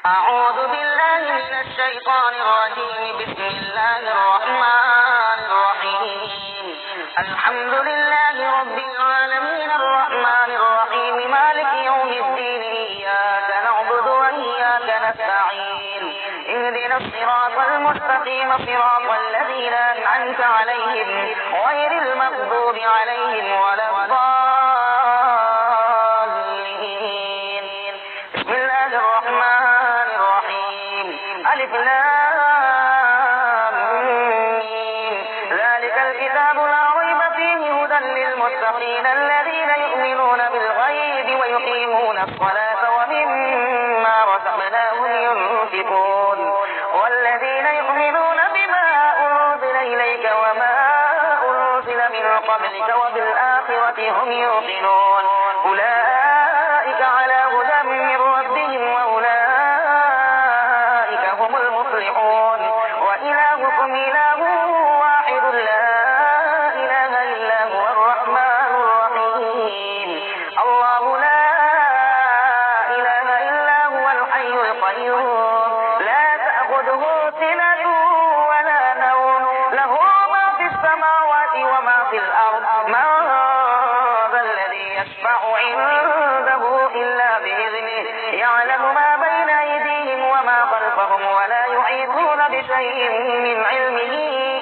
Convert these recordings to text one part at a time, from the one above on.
أعوذ بالله من الشيطان الرجيم. بسم الله الرحمن الرحيم. الحمد لله رب العالمين الرحمن الرحيم مالك يوم الدين. إياك نعبد وإياك نستعين. اهدنا الصراط المستقيم صراط الذين أنعمت عليهم غير المغضوب عليهم ولا الضالين. بسم الله الرحمن الرحيم. ألف لام ميم. ذلك الكتاب لا ريب فيه هدى للمتقين الذين يؤمنون بالغيب ويقيمون الصلاة ومما رزقناهم ينفقون والذين يؤمنون بما أنزل إليك وما أنزل من قبلك وبالآخرة هم يوقنون أولئك على هدى من ربهم وأولئك هم المفلحون. وإلهكم إله واحد لا إله إلا هو الرحمن الرحيم. الله لا إله إلا هو الحي القيوم لا تأخذه سنة ولا نوم له ما في السماوات وما في الأرض. من ذا الذي يشفع عنده إلا بإذنه يعلم ما بين أيديهم وما خلفهم ولا يحيطون بشيء من علمه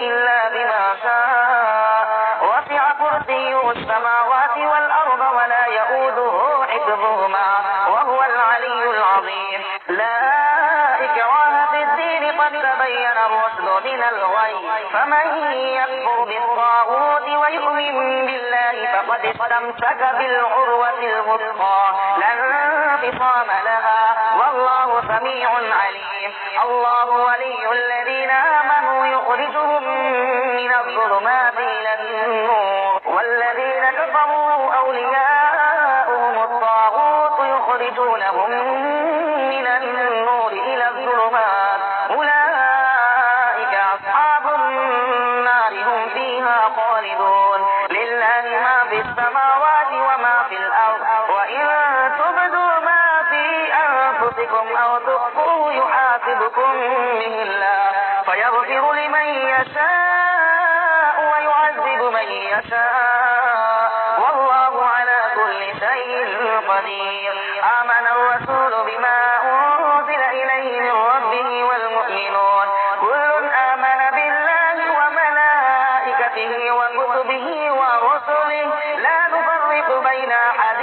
إلا بما شاء. وسع كرسيه السماوات والأرض ولا يؤوده حفظهما وهو العلي العظيم. لا إكراه في الدين قد تبين الرشد من الغي. فمن يكفر بالطاغوت ويؤمن بالله فقد استمسك بالعروة الوثقى لا انفصام لها والله سميع عليم. الله ولي الذين آمنوا يخرجهم من الظلمات إلى النور والذين كفروا أولياؤهم الطاغوت يخرجونهم من النور إلى الظلمات أولئك أصحاب النار هم فيها خالدون. لله ما في السماوات وما في الأرض وإن تبدوا ما في أنفسكم أو تخفوه يحاسبكم به الله فيغفر لمن يشاء ويعذب من يشاء والله على كل شيء قدير. آمن الرسول بما أنزل إليه من ربه والمؤمنون كل آمن بالله وملائكته وكتبه ورسله لا نفرق بين أحد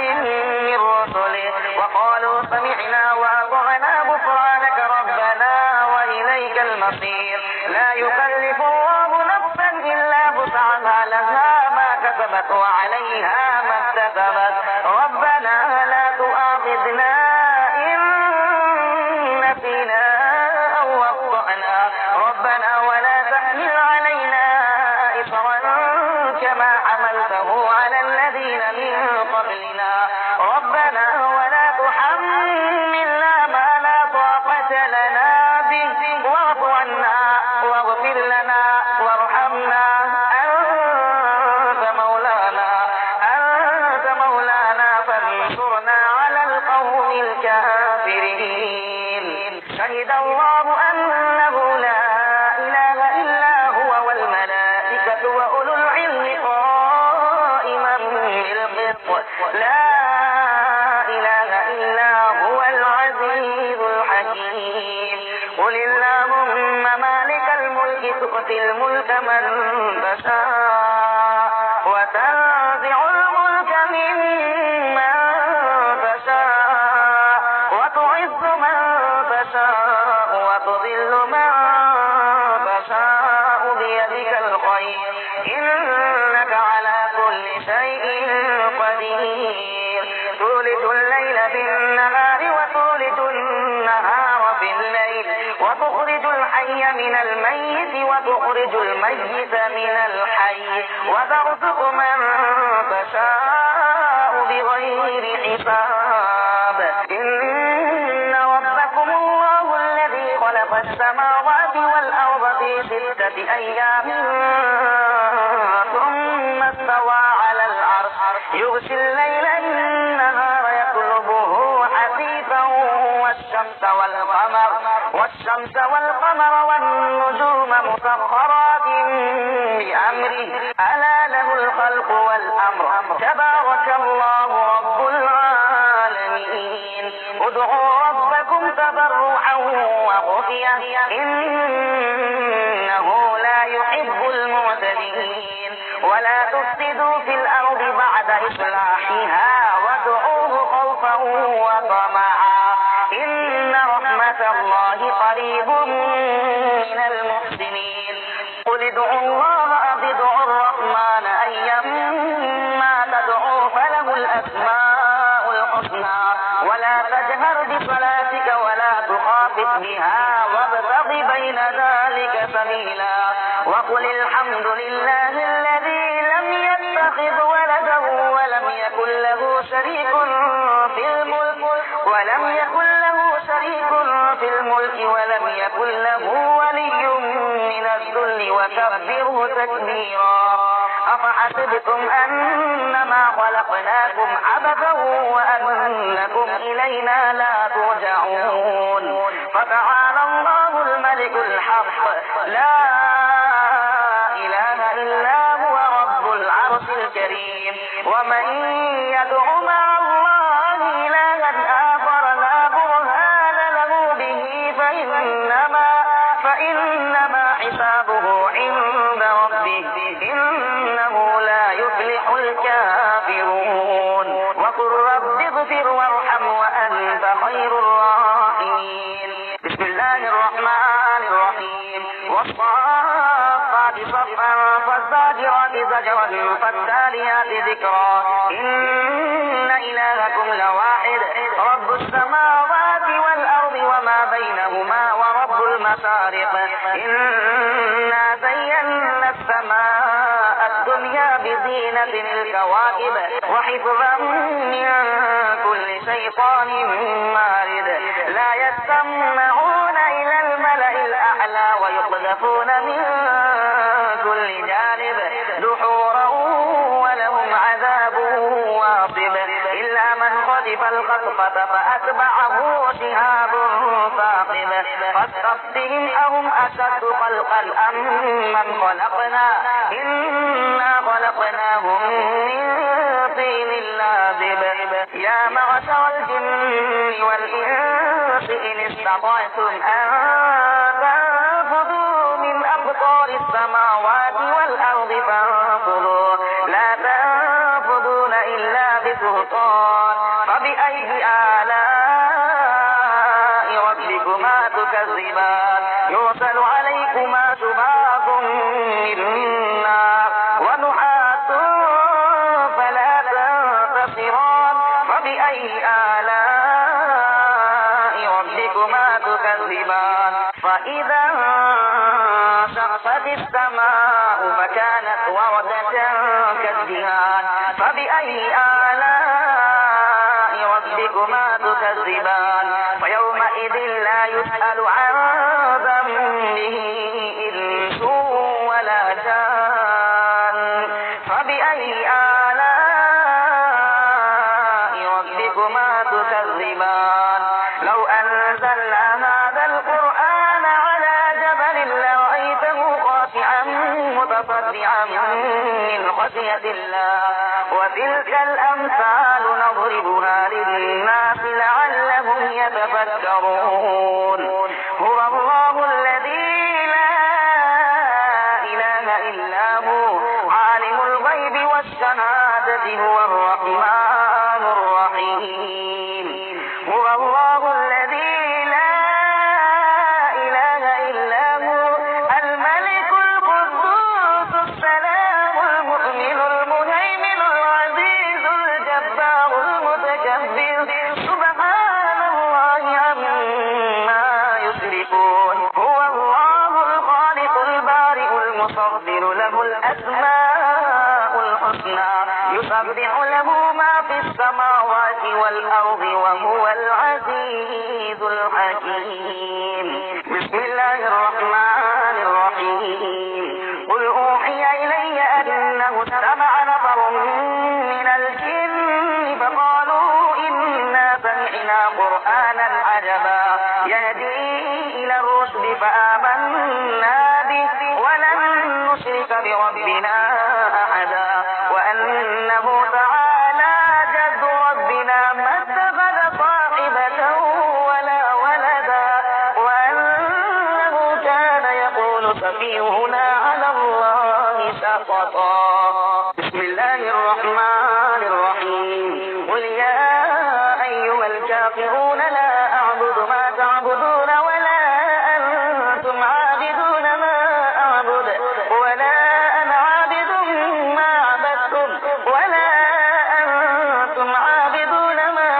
من رسله وقالوا سمعنا وأطعنا غفرانك ربنا وإليك المصير. لا يكلف الله نفسا إلا وسعها لها ما كسبت وعليها ما اكتسبت. ربنا لا تؤاخذنا إن نسينا أو أخطأنا ربنا ولا تحمل علينا إصرا كما حملته على الذين من قبلنا ربنا ولا تحملنا ما لا طاقة لنا به واعف عنا واغفر لنا وارحمنا أنت مولانا فانصرنا على القوم الكافرين. شهد الله أنه لا إله إلا هو والملائكة وأولو العلم قائما بالقسط لا إله إلا هو العزيز الحكيم. قل اللهم مالك الملك تؤتي الملك من تشاء وتنزع الملك ممن تشاء وتعز من تشاء وتذل من تشاء بيدك الخير إنك على كل شيء قدير. تولج الليل في النهار وتولج النهار في الليل وتخرج الحي من الميت وتخرج الميت من الحي وترزق من تشاء بغير حساب. إن ربكم الله الذي خلق السماوات والأرض في 6 أيام ثم استوى على العرش يغشي الليل النهار يطلبه حثيثا والشمس والقمر والشمس والقمر والنجوم مسخرات بأمره ألا له الخلق والأمر تبارك الله رب العالمين ادعوا ربكم تضرعا وخفية إنه لا يحب المعتدين ولا تفسدوا في الأرض بعد إصلاحها وادعوه خوفا وطمعا إن رحمة الله قريب من المحسنين قل ادعوا الله أو ادعوا الرحمن أيما تدعوا فله الأسماء الحسنى ولا تجهر بصلاتك ولا تخافت بها وابتغ بين ذلك سبيلا وقل الحمد لله الذي لم يتخذ ولدا ولم يكن له شريك في الملك ولم يكن له ولي من الذل وكبره تكبيرا أفحسبتم أنما خلقناكم عبثا وأنكم إلينا لا ترجعون فتعالى الله الملك الحق لا إله إلا هو رب العرش الكريم ومن يدع مع الله إلها آخر لا برهان له به فإنما حسابه عند ربه إنه لا يفلح الكافرون وقل رب اغفر وارحم وأنت خير الراحمين بسم الله الرحمن الرحيم والصافات صفا فالزاجرات زجرا فالتاليات ذكرا إن إلهكم لواحد رب السماوات والأرض وما بينهما ورب المشارق إنا زينا السماء الدنيا بزينة الكواكب وحفظا من كل شيطان مارد لا يستمعون إلى الملأ الأعلى ويقذفون من كل جانب دحورا ولهم عذاب واصب إلا من خطف الخطفة فأتبعه شهاب ثاقب فاستفتهم أهم أشد خلقا أم من خلقنا إنا خلقناهم من طين لازب يا معشر الجن والإنس إن استطعتم أن تنفذوا من أقطار السماوات والأرض فانفذوا لا تنفذون إلا بسلطان فبأي آلاء ربكما تكذبان يرسل عليكما شباب من نار ونحاس فلا تنتصران فبأي آلاء ربكما تكذبان فإذا انشقت السماء فكانت وردة كالدهان فبأي آلاء ربكما تكذبان فيومئذ لا يسأل عن ذنبه إنس ولا جان فبأي آلاء ربكما تكذبان لو أنزلنا هذا القرآن على جبل لرأيته خاشعا متصدعا من خشية الله وتلك الأمثال نضربها للناس لعلهم يتفكرون هو الله الذي لا إله إلا هو عالم الغيب والشهادة هو الرحمن الرحيم هو الله الذي لا إله إلا هو الملك القدوس السلام المؤمن المهيمن العزيز الجبار المتكبر سبحان الله عما يشركون هو الله الخالق البارئ المصور له الأسماء الحسنى يسبح له ما في السماوات والأرض وهو العزيز الحكيم بسم الله الرحمن الرحيم قل أوحي إلي أنه استمع نفر من الجن فقالوا إنا سمعنا قرآنا عجبا يهدي فآمنا به ولن نشرك بربنا أحدا وأنه تعالى جد ربنا ما اتخذ صاحبة ولا ولدا وأنه كان يقول سفيهنا على الله شططا. بسم الله الرحمن الرحيم. قل يا أيها الكافرون لا أعبد ما تعبدون ولا أنتم عابدون ما أعبد ولا أنا عابد ما عبدتم ولا أنتم عابدون ما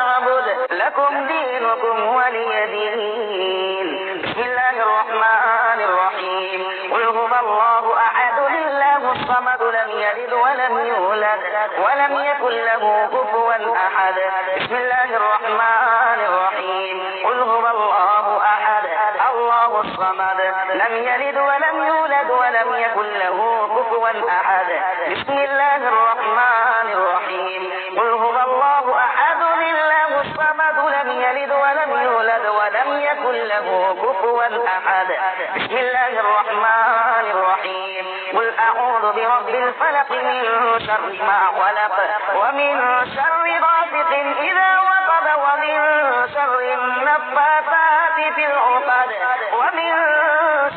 أعبد لكم دينكم ولي دين. بسم الله الرحمن الرحيم. قل هو الله أحد الله الصمد لم يلد ولم يولد ولم يكن له كفوا أحد. بسم الله الرحمن الرحيم. قل هو الله أحد الله الصمد لم يلد ولم يولد ولم يكن له كفوا أحد. بسم الله الرحمن الرحيم. قل هو الله أحد الله الصمد لم يلد ولم يولد ولم يكن له كفوا أحد. بسم الله الرحمن الرحيم. قل أعوذ برب الفلق من شر ما خلق ومن شر غاسق إذا وقب ومن شر النفاثات في العقد ومن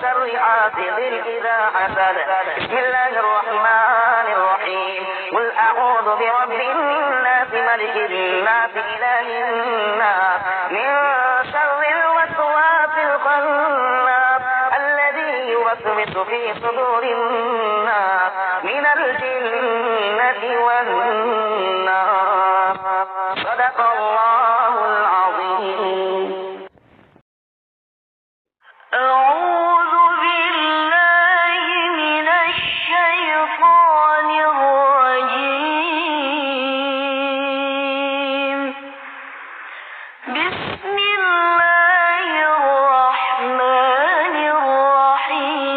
شر حاسد إذا حسد. بسم الله الرحمن الرحيم. قل أعوذ برب الناس ملك الناس إله الناس من شر الوسواس الخناس الذي يوسوس في صدور الناس من الجنة والناس. صدق الله العظيم. أعوذ بالله من الشيطان الرجيم. بسم الله الرحمن الرحيم.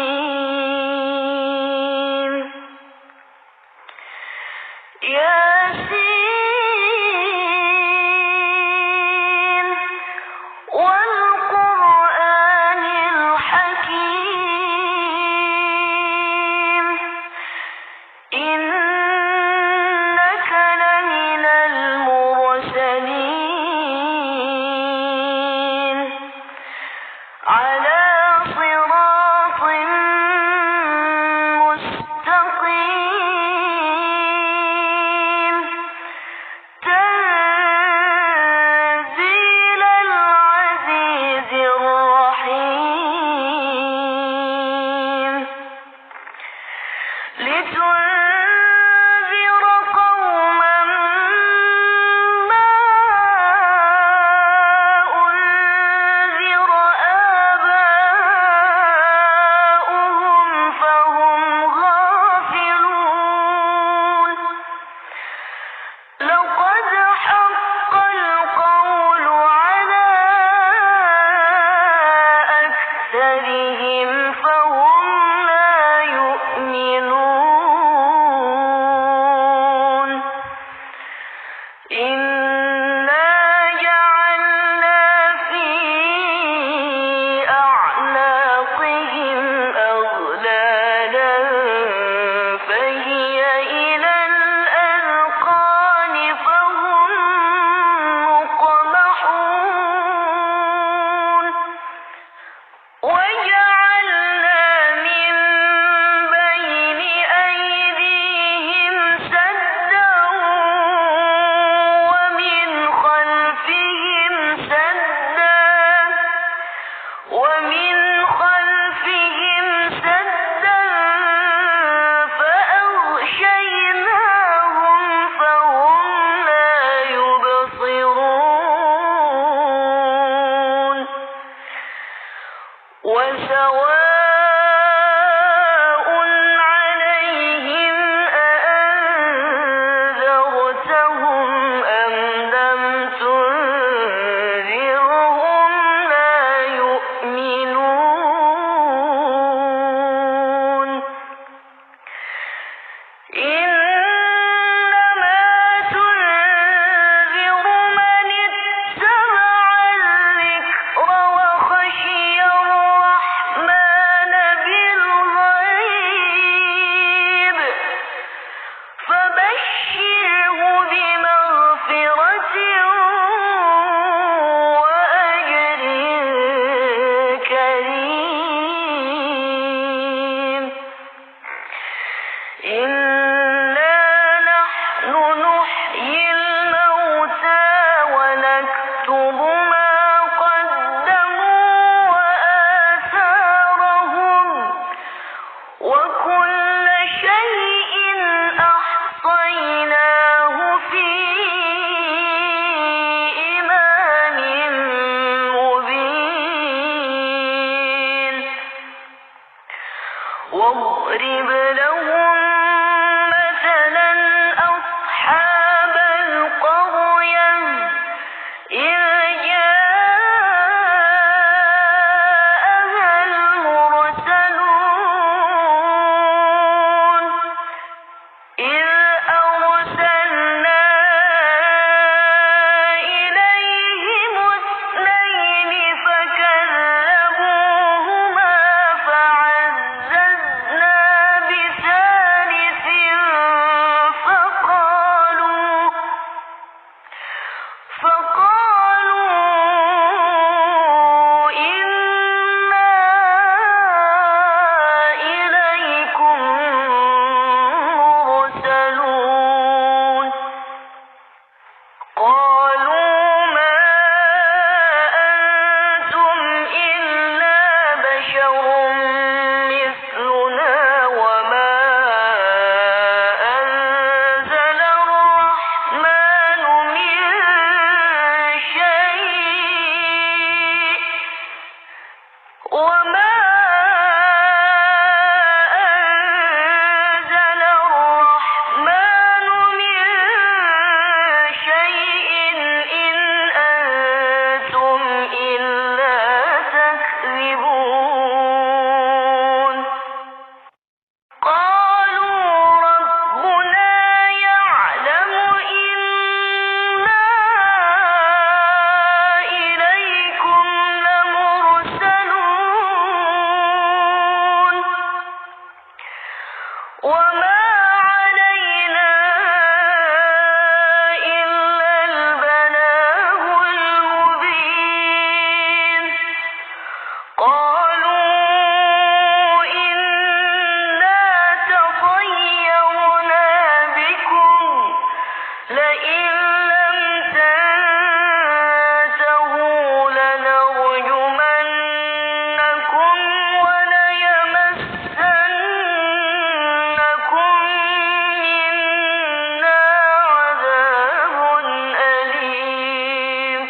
واضرب لهم مثلا أصحاب القرية إذ جاءها المرسلون إذ أرسلنا إليهم اثنين فكذبوهما فعززنا بثالث فقالوا إنا إليكم مرسلون قالوا ما أنتم إلا بشر مثلنا وما أنزل الرحمن من شيء إن أنتم إلا تكذبون قالوا ربنا يعلم إنا إليكم لمرسلون وما علينا إلا البلاغ المبين قالوا إنا تطيرنا بكم لئن لم تنتهوا لنرجمنكم وليمسنكم منا عذاب أليم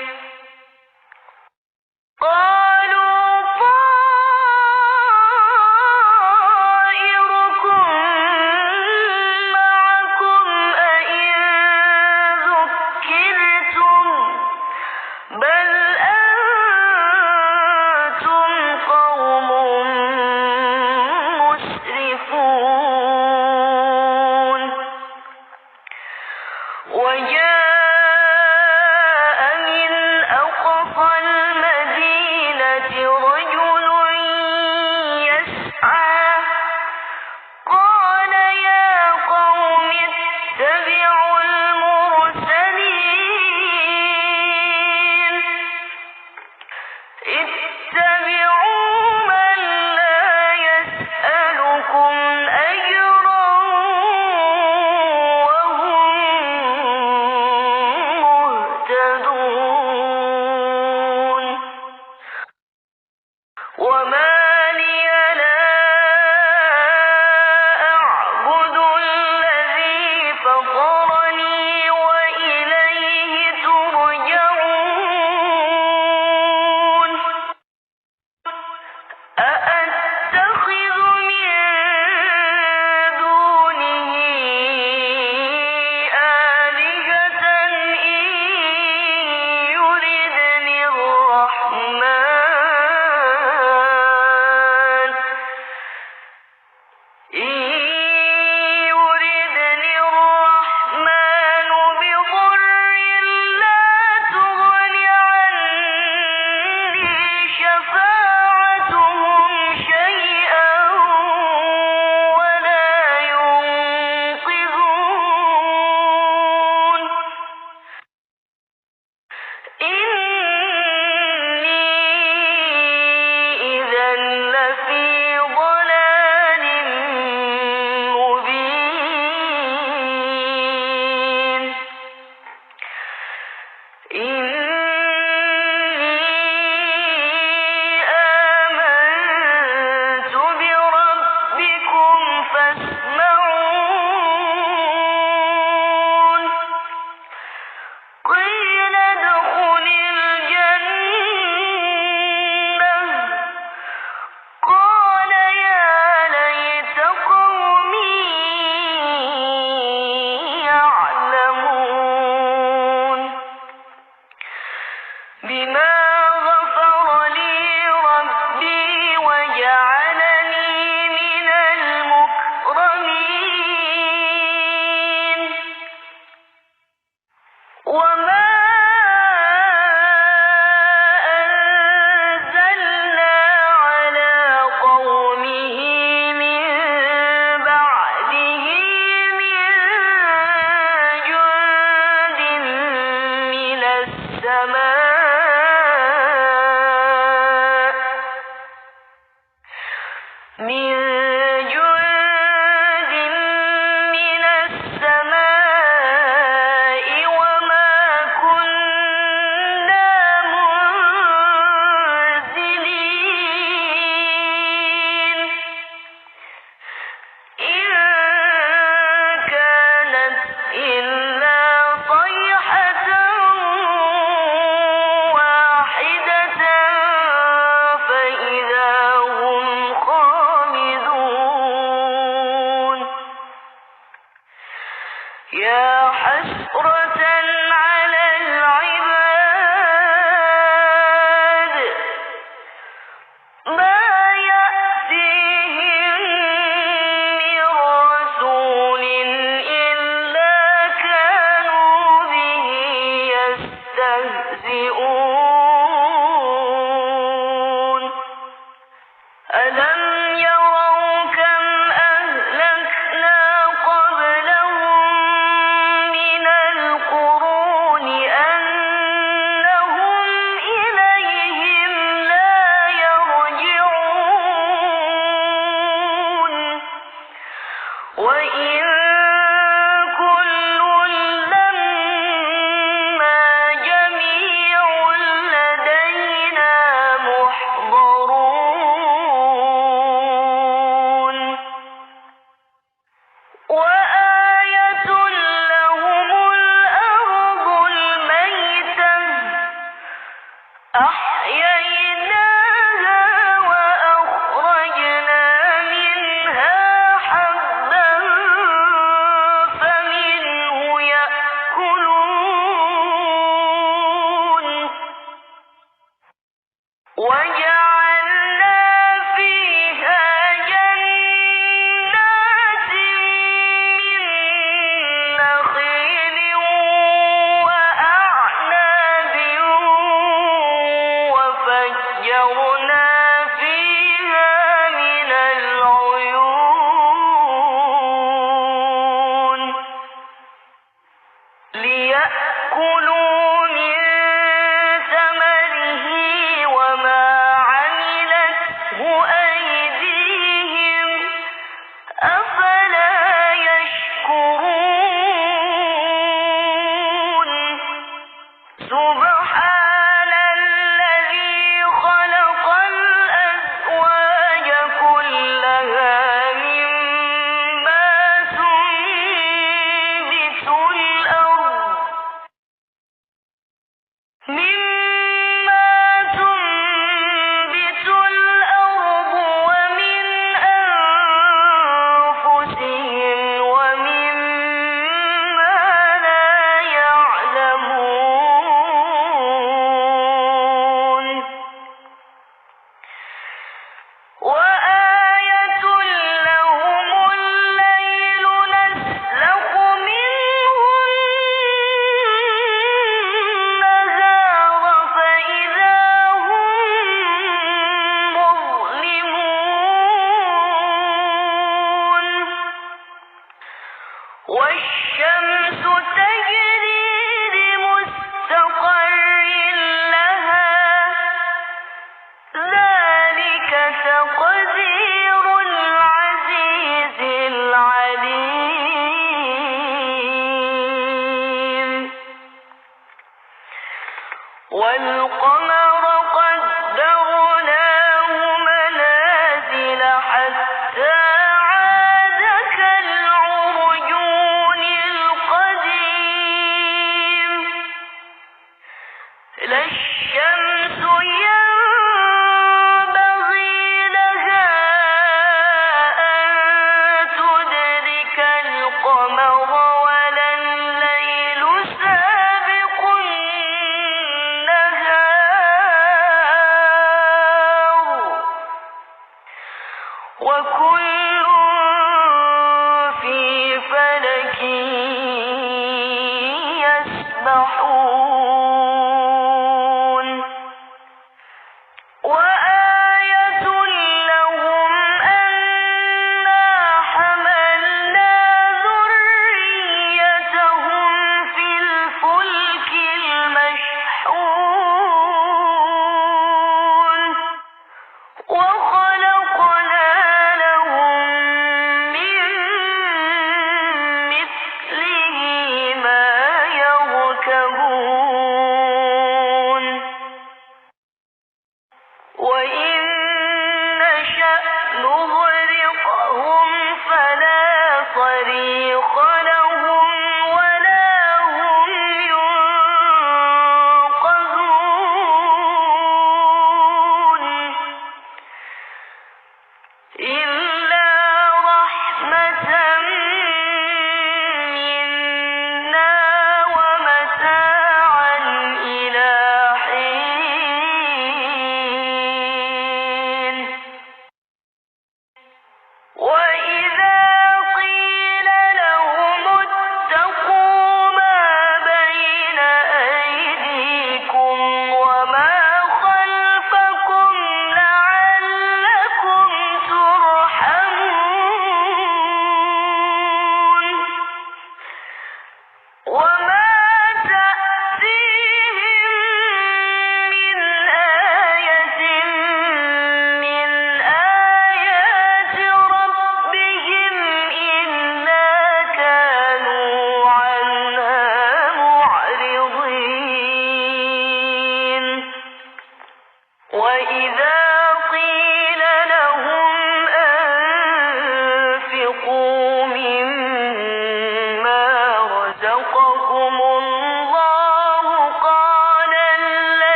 قالوا طائركم معكم أئن ذكرتم بل أنتم قوم مسرفون وجاء من أقصى المدينة رجل يسعى قال يا قوم اتبعوا المرسلين اتبعوا من لا يسألكم أجرا وهم مهتدون وما لي لا أعبد الذي فطرني وإليه ترجعون أأتخذ من دونه آلهة إن يردني الرحمن والقمر قدرناه منازل حتى عاد كالعرجون القديم لا الشمس ينبغي لها أن تدرك القمر ولا الليل سابق النهار وكل في فلك يسبحون وآية لهم أنا حملنا ذريتهم في الفلك المشحون وخلقنا لهم من مثله ما يركبون وإن نشأ نغرقهم فلا صريخ لهم ولا هم ينقذون إلا رحمة منا ومتاعا إلى حين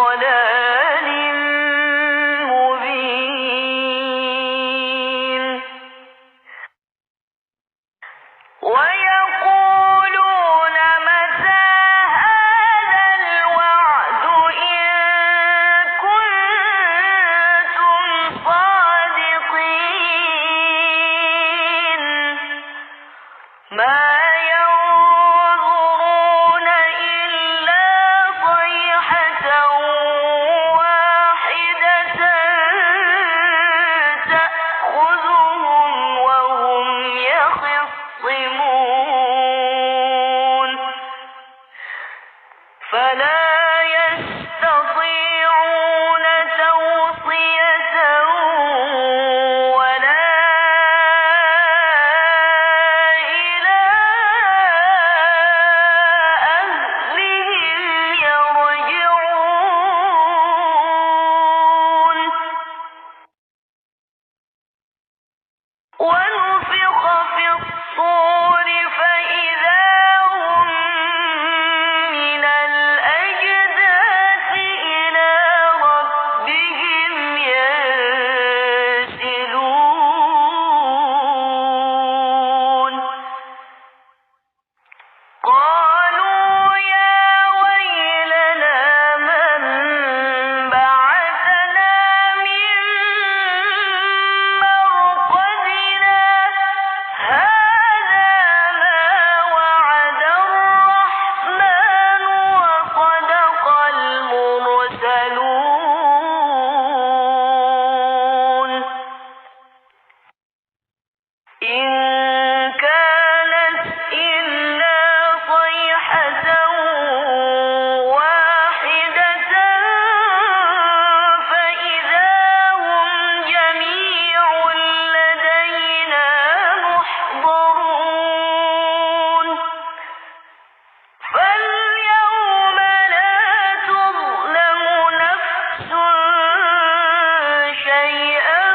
ضلال مبين ويقولون متى هذا الوعد إن كنتم صادقين ما ينظرون إلا صيحة واحدة تأخذهم وهم يخصمون فلا يستطيعون توصية ولا إلى أهلهم يرجعون ونفخ في الصور فإذا هم من الأجداث إلى ربهم ينسلون قالوا يا ويلنا من بعثنا من مرقدنا هذا ما وعد الرحمن وصدق المرسلون إن كانت إلا صيحة واحدة فإذا هم جميع لدينا محضرون فاليوم لا تظلم نفس شيئا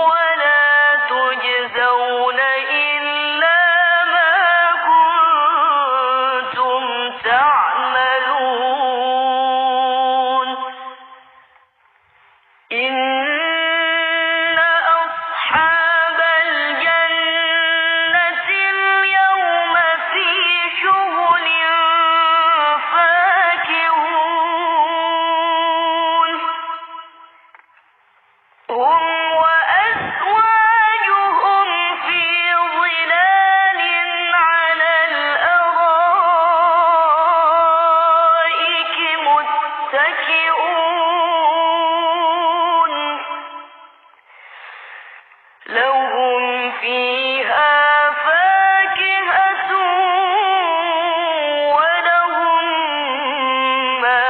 ولا تجزون إلا ما كنتم تعملون إن أصحاب الجنة اليوم في شغل فاكهون هم وأزواجهم في ظلال على الأرائك متكئون لهم فيها فاكهة ولهم ما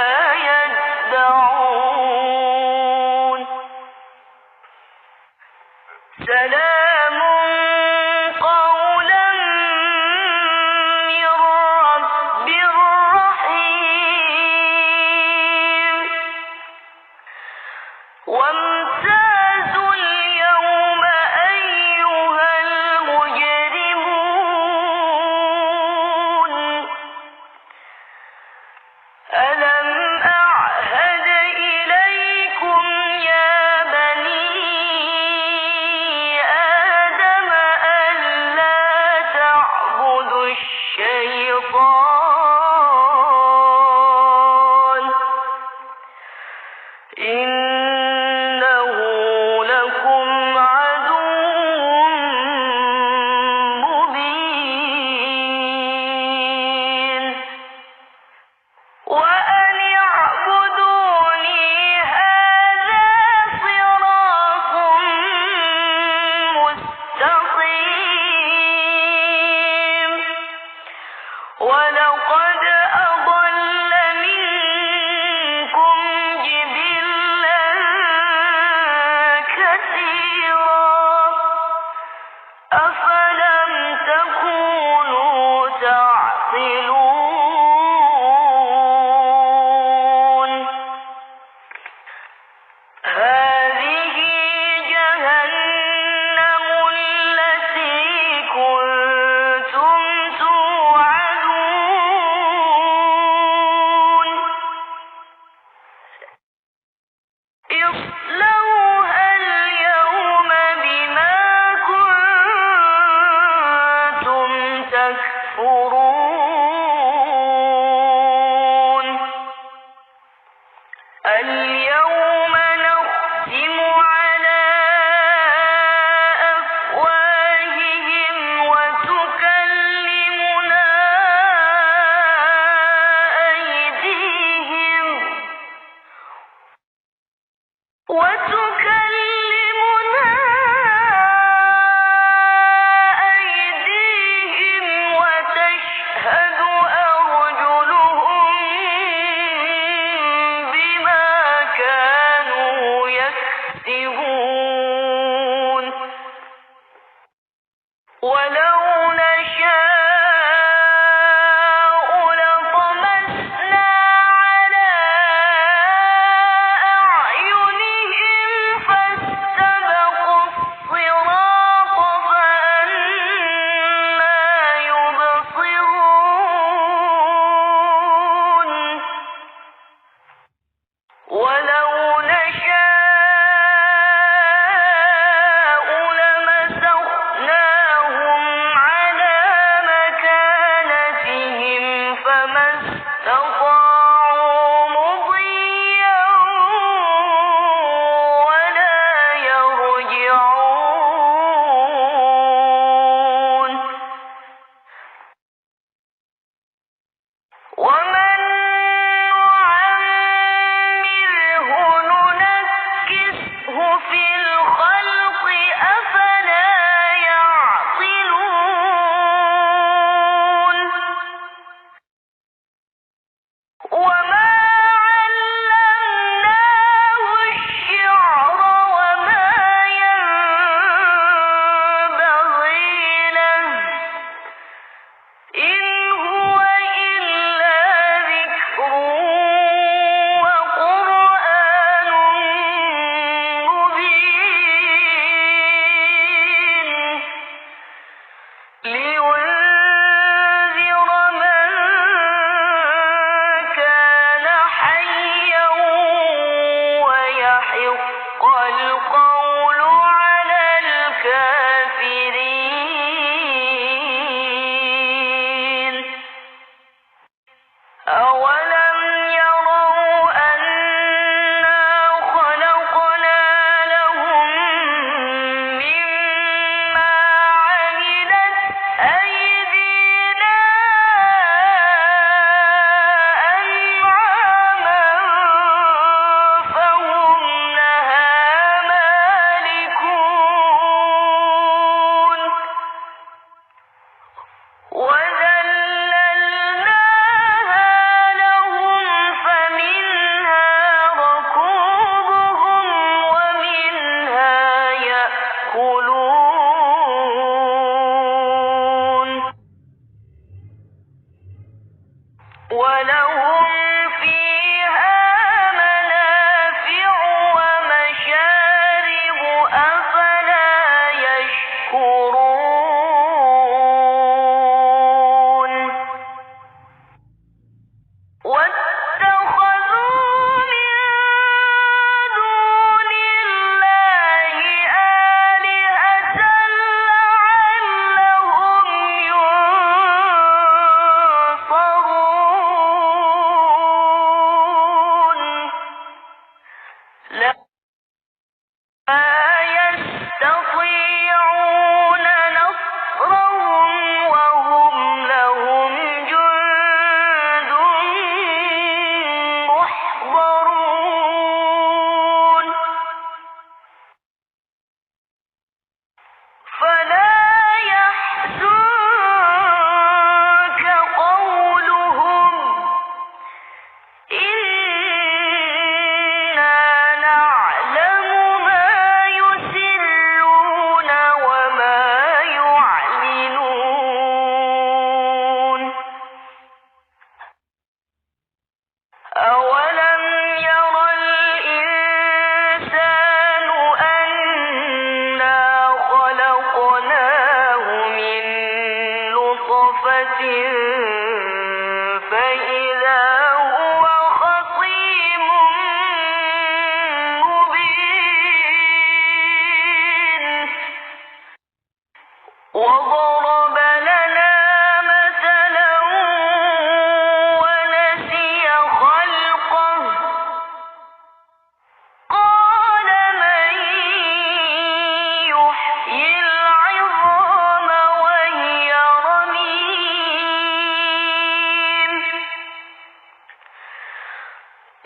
يدعون سلام قولا من رب رحيم وامتازوا اليوم أيها المجرمون ألم أعهد إليكم يا بني آدم ألا تعبدوا الشيطان إنه اصْلَوْهَا الْيَوْمَ بِمَا كُنتُمْ تَكْفُرُونَ الْيَوْمَ نَخْتِمُ عَلَى أَفْوَاهِهِمْ وَتُكَلِّمُنَا أَيْدِيهِمْ وَتَشْهَدُ أَرْجُلُهُم بِمَا كَانُوا يَكْسِبُونَ وَلَوْ نَشَاءُ لَطَمَسْنَا عَلَىٰ أَعْيُنِهِمْ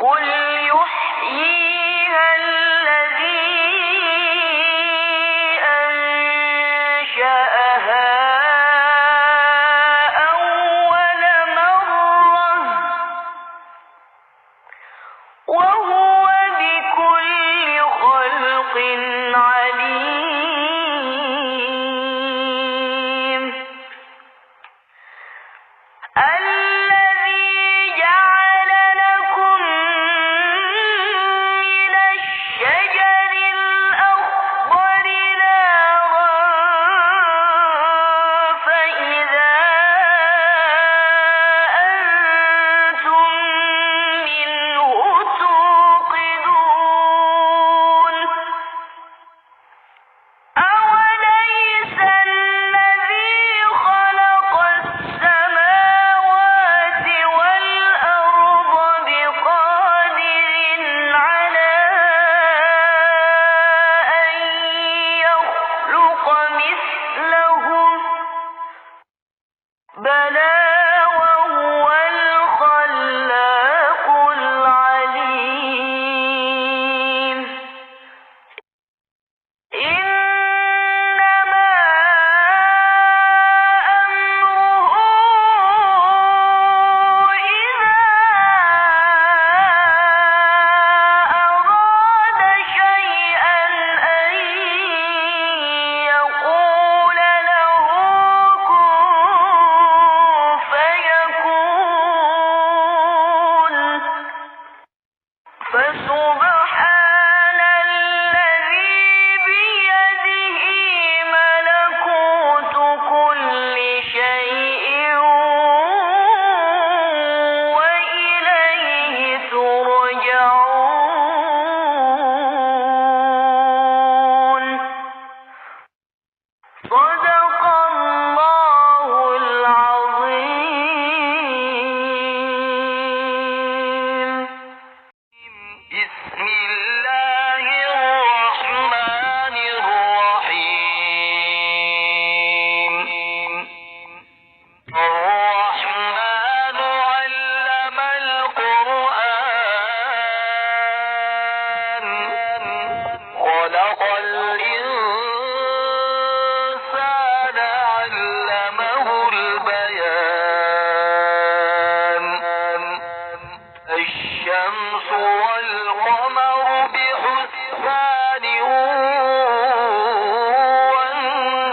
قل يحييها الذي أنشأها أول مرة وهو بكل خلق عليم. الذي جعل لكم من الشجر الأخضر نارا فإذا أنتم منه توقدون. أوليس الذي خلق السماوات والأرض بقادر على أن يخلق مثلهم؟ بلى وهو الخلاق العليم. إنما أمره إذا أراد شيئا أن يقول له كن فيكون. فسبحان الذي بيده ملكوت كل شيء وإليه ترجعون. صدق الله العظيم. بسم الله الرحمن الرحيم. الرحمن علم القرآن خلق الإنسان علمه البيان. الشمس والقمر بحسبان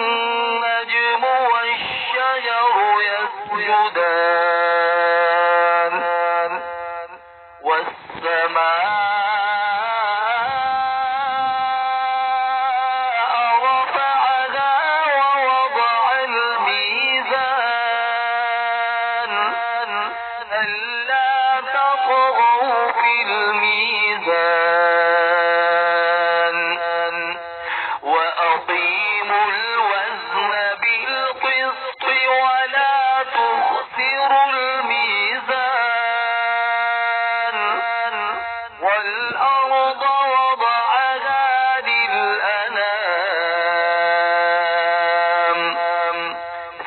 والنجم والشجر يسجدان والسماء رفعها ووضع الميزان ألا تطغوا في الميزان وأقيموا الوزن بالقسط ولا تخسروا الميزان والأرض وضعها للأنام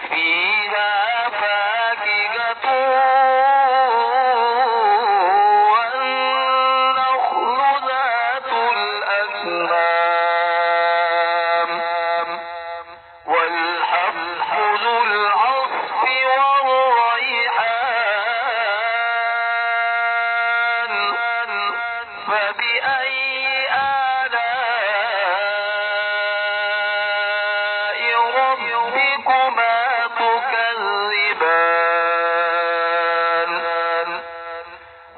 فيها فاكهة والنخل ذات الأكمام والحب ذو العصف والريحان. فبأي آلاء ربكما تكذبان؟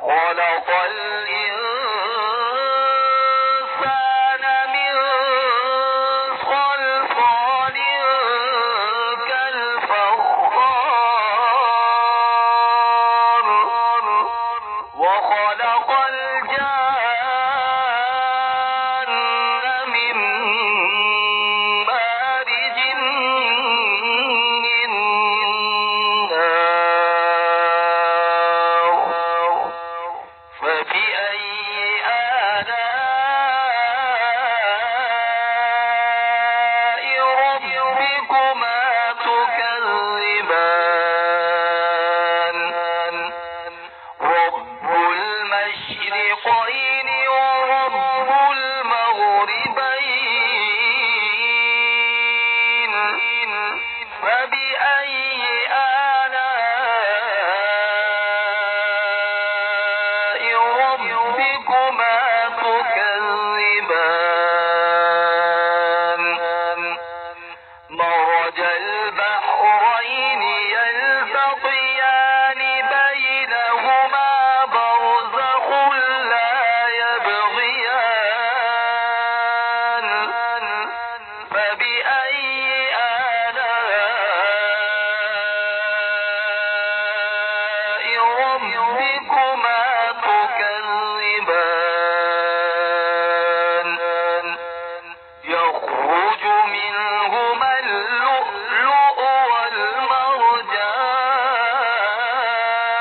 خلق الإنسان من صلصال كالفخار وخلق الجان المشرقين ورب المغربين فبأي آلاء ربكما تكذبان مرج البحرين يلتقيان بينهما برزخ لا يبغيان فبأي آلاء ربكما تكذبان يخرج منهما اللؤلؤ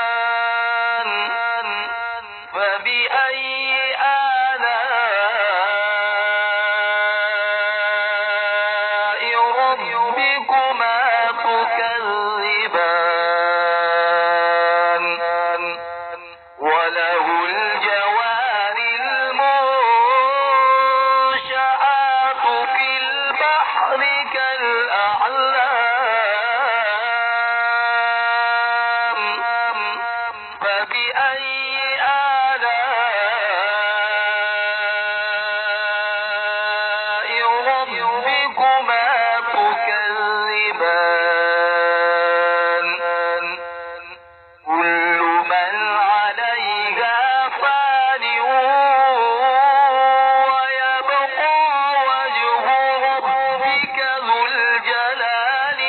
والمرجان فبأي آلاء ربكما تكذبان وله الجوار المنشآت في البحر كالأعلام فبأي آلاء ربكما تكذبان كل من عليها فان ويبقى وجه ربك ذو الجلال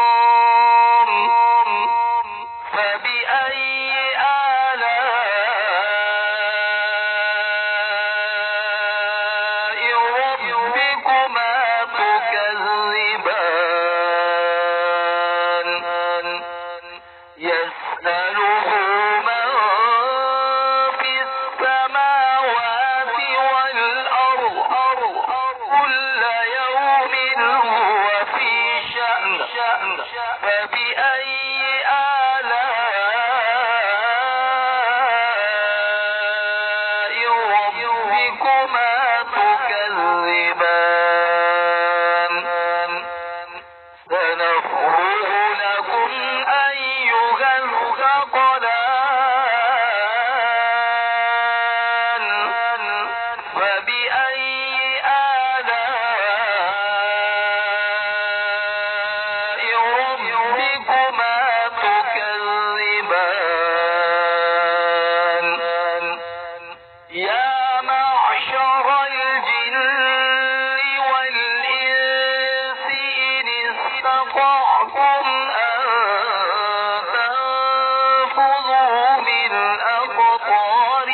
والإكرام فبأي آلاء ربكما تكذبان يسأله من في السماوات والأرض كل يوم هو في شأن فبأي آلاء ربكما تكذبان سنفرغ لكم أيها الثقلان فبأي آلاء ربكما تكذبان يا معشر الجن والإنس إن استطعتم أن تنفذوا من أقطار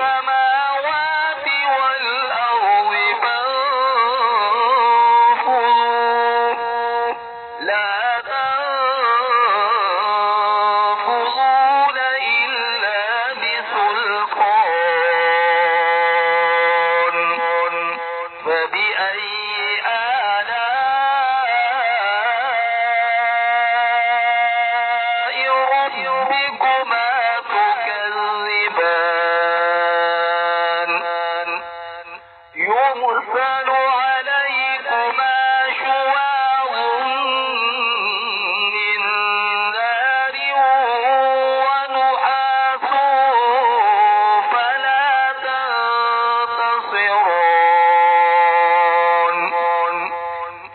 السماوات والأرض فانفذوا لا تنفذون إلا بسلطان فبأي آلاء ربكما تكذبان يرسل عليكما شواظ من نار ونحاس فلا تنتصران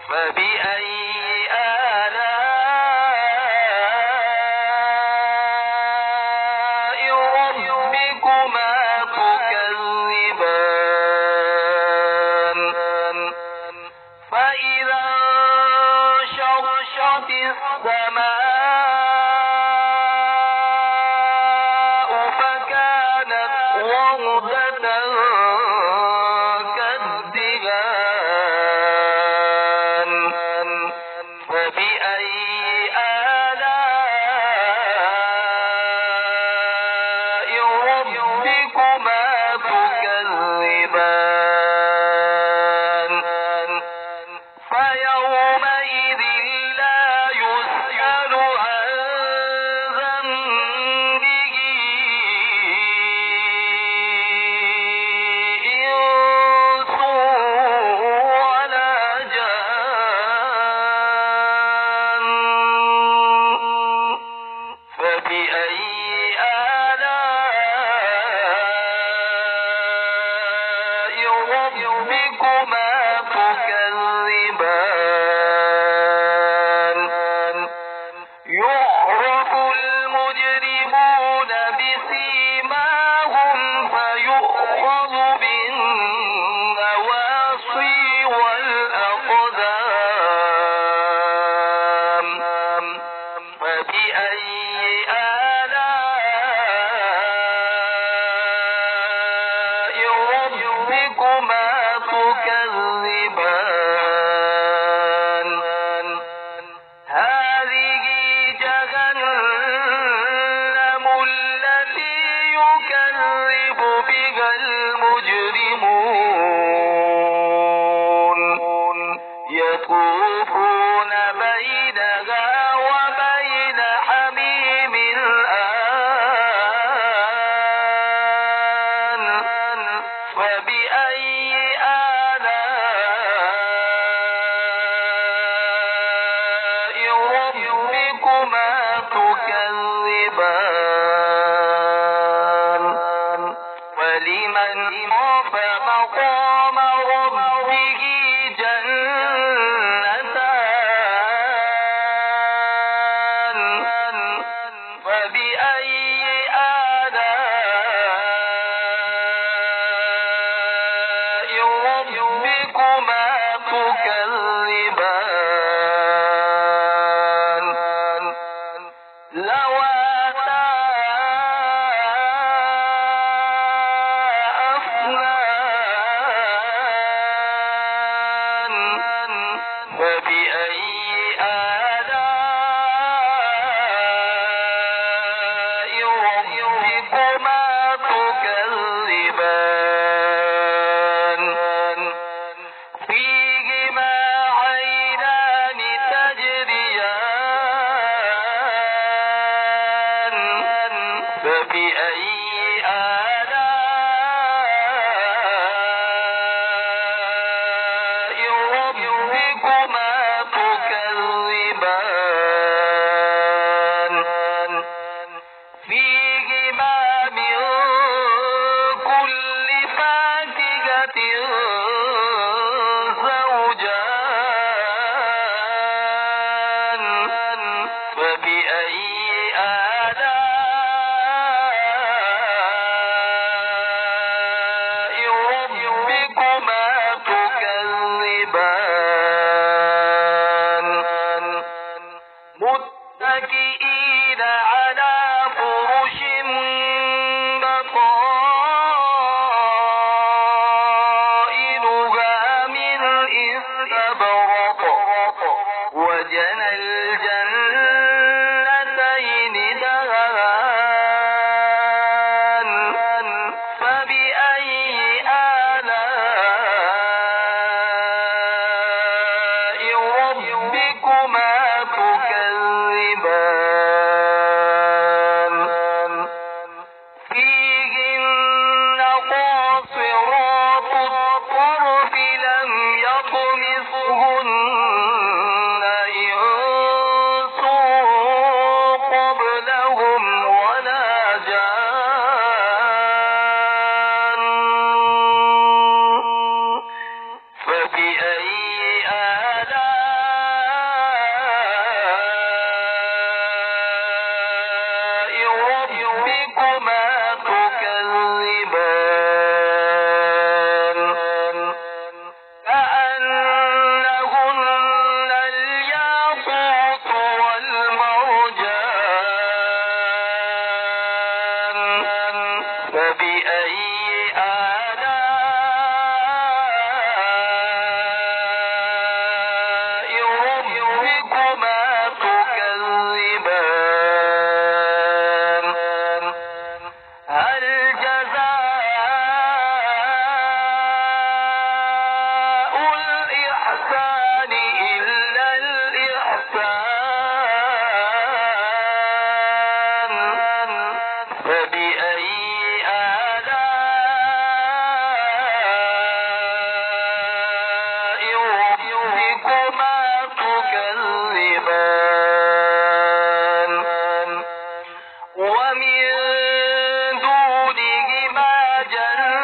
فبأي آلاء ربكما تكذبان فإذا انشقت السماء فكانت وردة كالدهان فبأي آلاء ربكما تكذبان ربكما تكذبان يعرف المجرمون بسيماهم فيؤخذ بالنواصي والأقدام فبأي آلاء ربكما تكذبان هذه جهنم التي يكذب بها المجرمون يطوفون بينها وبين حميم آن فبأي آلاء ربكما تكذبان ولمن خاف مقام ربه جنتان فبأي آلاء ربكما تكذبان ذواتا أفنان فبأي آلاء ربكما تكذبان فيهما عينان تجريان فبأي آلاء ربكما تكذبان فيهما من كل فاكهة زوجان فبأي آلاء ربكما تكذبان متكئين على فرش بطائنها من استبرق وجنى الجنتين دهان فبأي آلاء ربكما تكذبان فيهن قاصرات الطرف لم يطمثهن إنس قبلهم ولا جان فبأي آلاء ربكما تكذبان كأنهن الياقوت والمرجان فبأي آلاء ربكما تكذبان هل جزاء الإحسان إلا الإحسان فبأي آلاء ربكما تكذبان ومن دونهما جنتان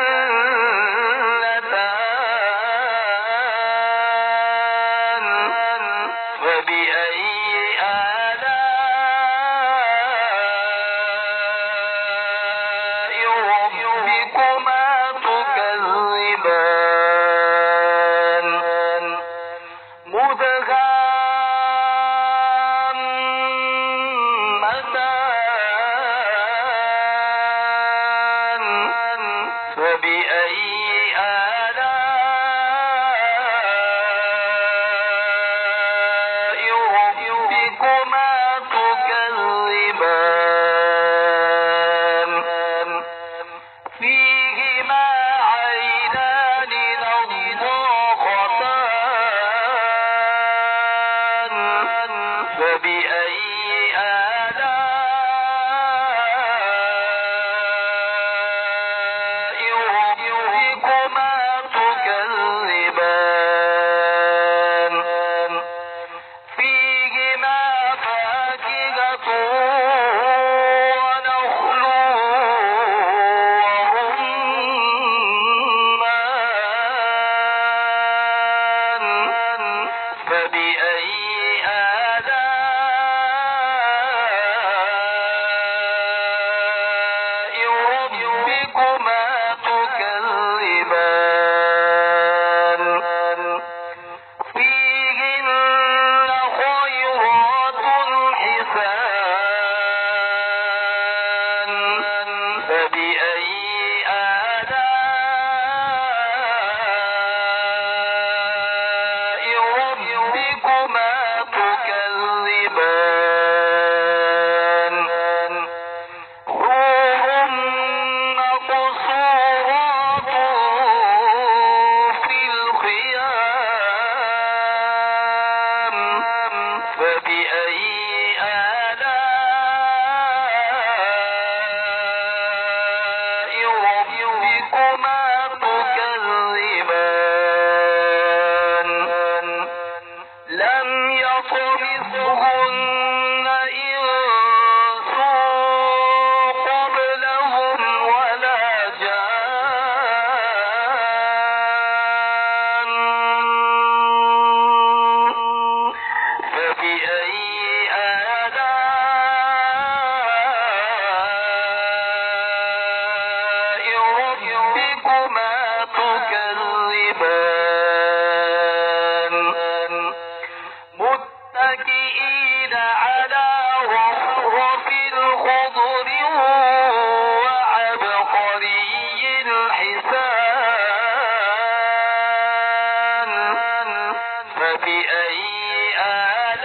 فبأي آلاء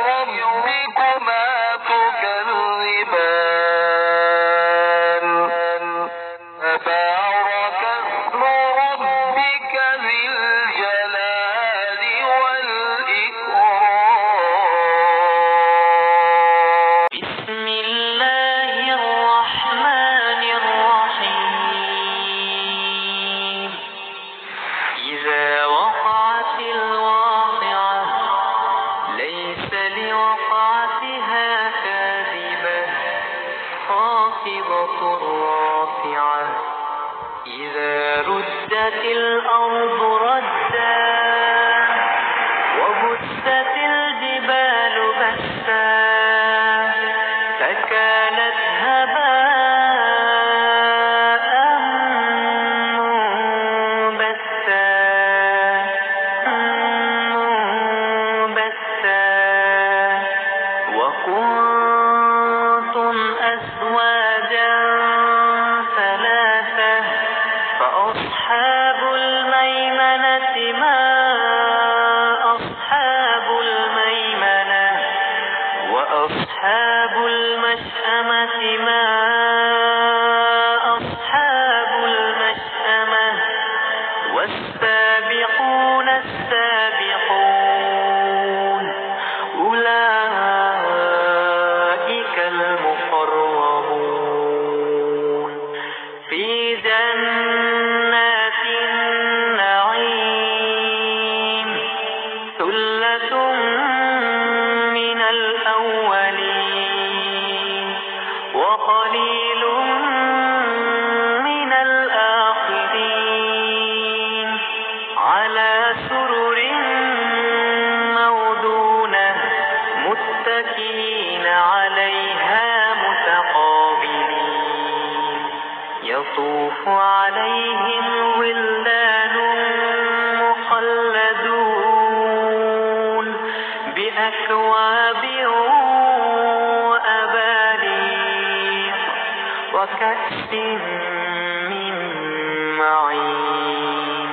ربكما تكذبان تبارك اسم ربك ذي الجلال والإكرام. بسم الله الرحمن الرحيم. إذا وقعت الواقعة ليس لوقعتها كاذبة خافضة رافعة. إذا ردت الأرض ردا وبست الجبال بسا فكانت هباء منبثا وكنتم أزواجا ثلاثة فأصحاب الميمنة ما أصحاب الميمنة وأصحاب المشأمة ما أصحاب المشأمة والسابقون السابقون أولئك المقربون في جنات النعيم. ثلة من الأولين وقليل من الآخرين على سرر موضونة متكئين عليها متقابلين. يطوف عليهم ولدان مخلدون بأكواب وأباريق وكأس من معين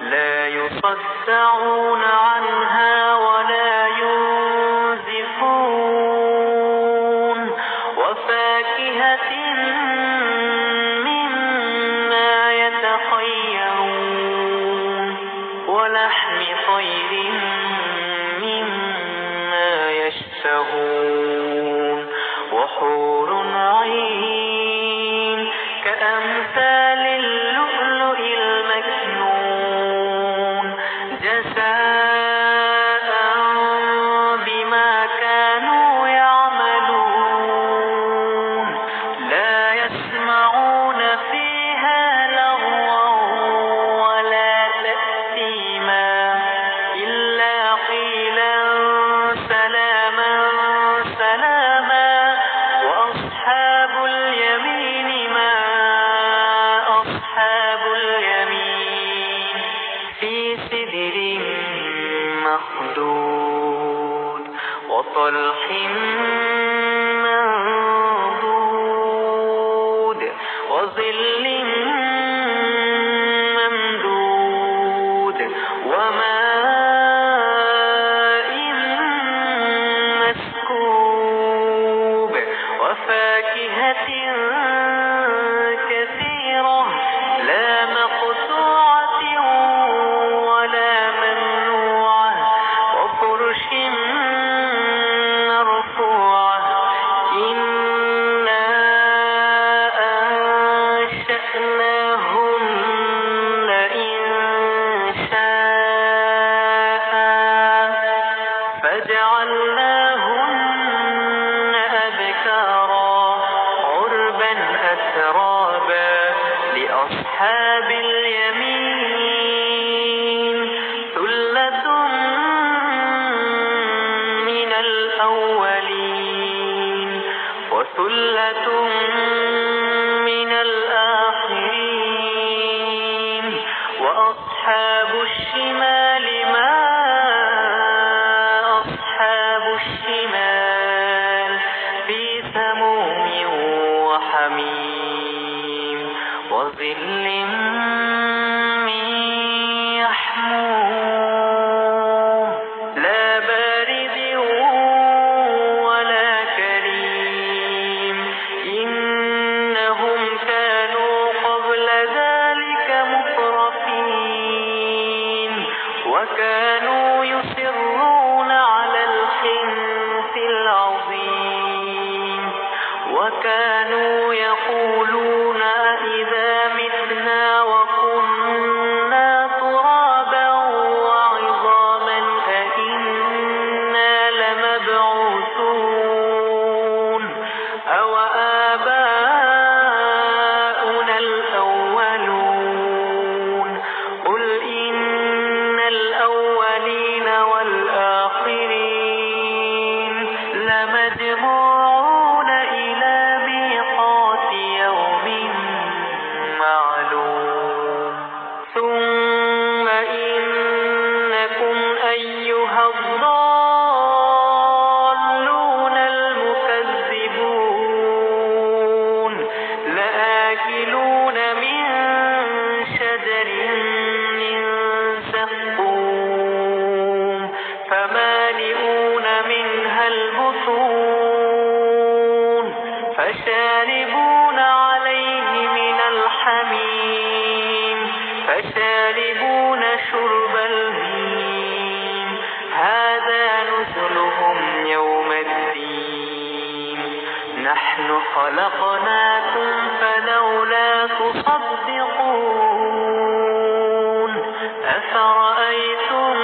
لا يصدعون عنها ولا ينزفون وفاكهة مما يتخيرون ولحم طير مما يشتهون وحور عين كأمثال اللؤلؤ المكنون جزاء بما كانوا يعملون. لا يسمعون فيها لغوا ولا تأثيما إلا قيلا سلاما سلاما. وأصحاب اليمين ما أصحاب اليمين في سدر مخدود وطلح منضود وظل ممدود وماء مسكوب وفاكهة كثيرة لا مقطوعة ولا ممنوعة وفرش مرفوعة. إنا أنشأناهن إنشاء فجعلناهن أبكارا عربا أترابا لأصحاب اليمين. ثلة من الأولين وثلة من الآخرين. وأصحاب الشمال ما أصحاب الشمال في سموم وحميم وظل من يحموم لا بارد ولا كريم إنهم كانوا قبل ذلك مترفين وكانوا يصرون على الحنث العظيم وكانوا يقولون إذا متنا وكنا ترابا وعظاما أئنا لمبعوثون أو آباؤنا الأولون قل إن الأولين والآخرين لمجموعون إلى ميقات يوم معلوم ثم إنكم أيها الضالون المكذبون لآكلون من شجر من زقوم فمالئون منها البطون فشاربون عليه من الحميم فشاربون شرب الهيم هذا نزلهم يوم الدين نحن خلقناكم فلولا تصدقون أفرأيتم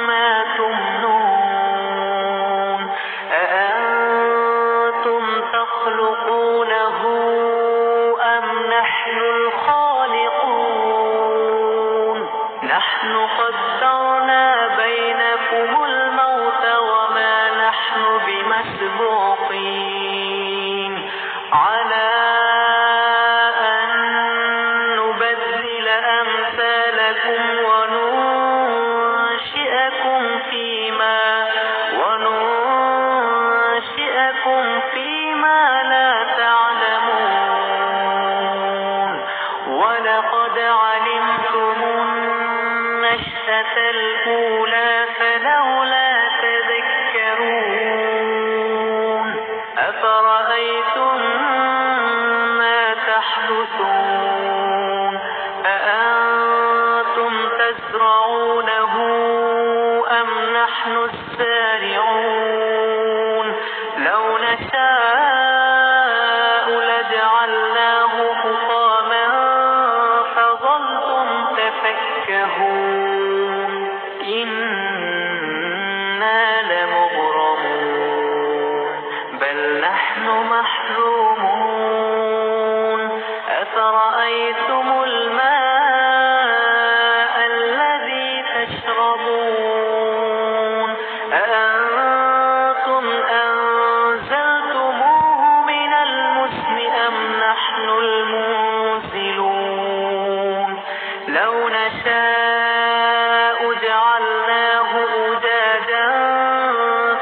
ما تمنون أأنتم تخلقونه أم نحن الخالقون نحن قدرنا بينكم الموت وما نحن بمسبوقين على أن نبدل أمثالكم وننشئكم فيما لا تعلمون ولقد علمتم النشأة الأولى فلولا تذكرون أفرأيتم ما تحدثون أأنتم تزرعونه أم نحن الزارعون لو نشاء لجعلناه حطاما فظلتم تفكهون إنا لمغرمون بل نحن محرومون أفرأيتم الماء الذي تشربون أأنتم أنزلتموه من المزن أم نحن المنزلون لو نشاء جعلناه أجاجا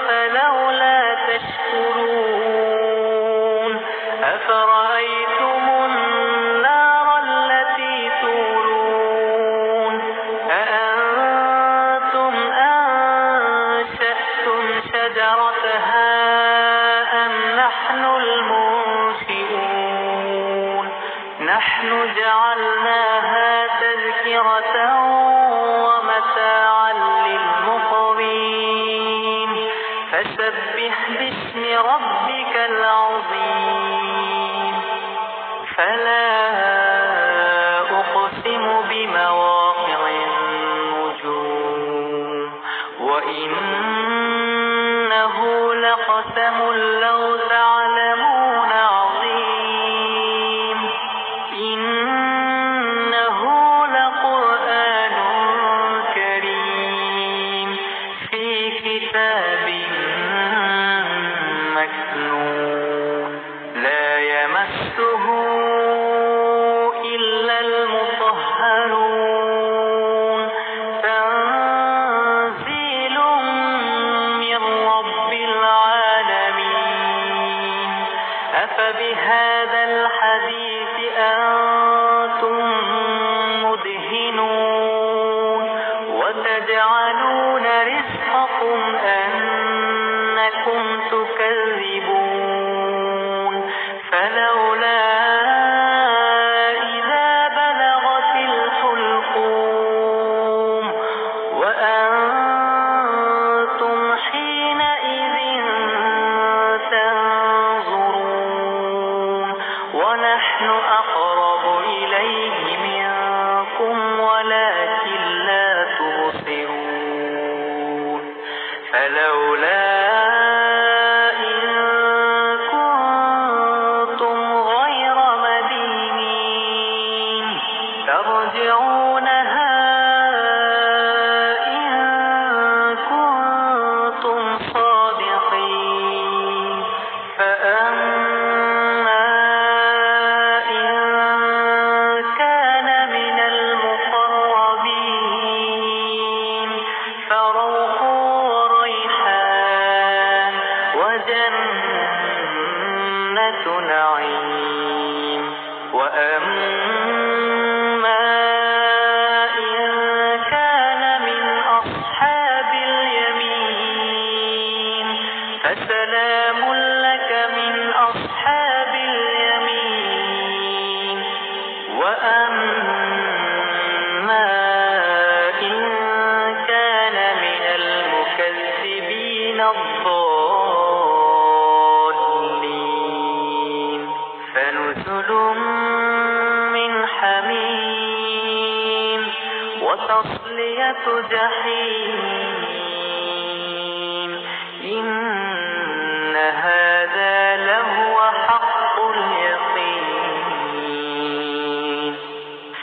فلولا تشكرون أفرأيتم النار التي تورون أأنتم أنشأتم شجرتها أم نحن المنشئون نحن جعلناها تذكرة ومتاعا للمقوين فسبح باسم ربك العظيم فلا أقسم بمواقع النجوم وإنه لقسم لو تعلمون عظيم إنه لقرآن كريم في كتاب مكنون لا يمسه إلا المطهرون تنزيل من رب العالمين أفبهذا الحديث فلولا إذا بلغت الحلقوم وأنتم حينئذ تنظرون ونحن أقرب إليه منكم ولكن لا تبصرون فلولا إن كنتم غير مدينين ترجعونها إن كنتم صادقين فأما إن كان من المقربين فروح وريحان وجنة نعيم وأما إن كان من أصحاب اليمين فسلام لك من أصحاب اليمين وأما إن كان من المكذبين الضالين فنزل من حميم وتصلية جحيم إن هذا لهو حق اليقين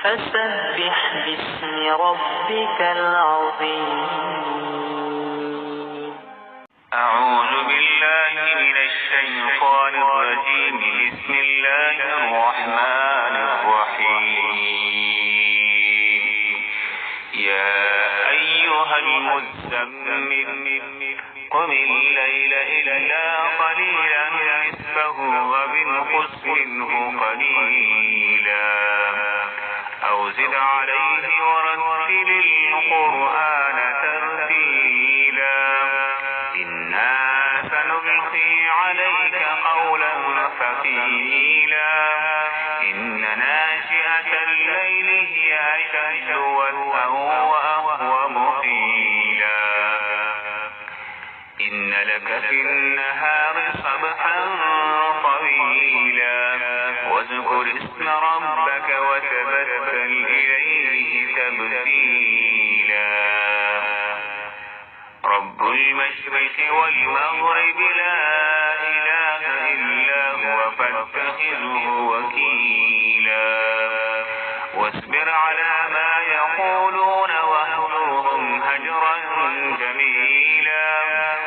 فسبح باسم ربك العظيم أعوذ بالله من الشيطان الرجيم بسم الله الرحمن الرحيم يا أيها المزمل قم الليل إلا قليلا نصفه وانقص منه قليلا أو زد عليه ورتل القرآن ترتيلا إنا سنلقي عليك قولا ثقيلا إن ناشئة الليل هي أشد وطئا وأقوم قيلا إن لك في النهار سبحا طويلا واذكر اسم ربك وتبتل إليه تبتيلا رب المشرق والمغرب لا إله إلا هو فاتخذه وكيلا واصبر على ما يقولون واهجرهم هجرا جميلا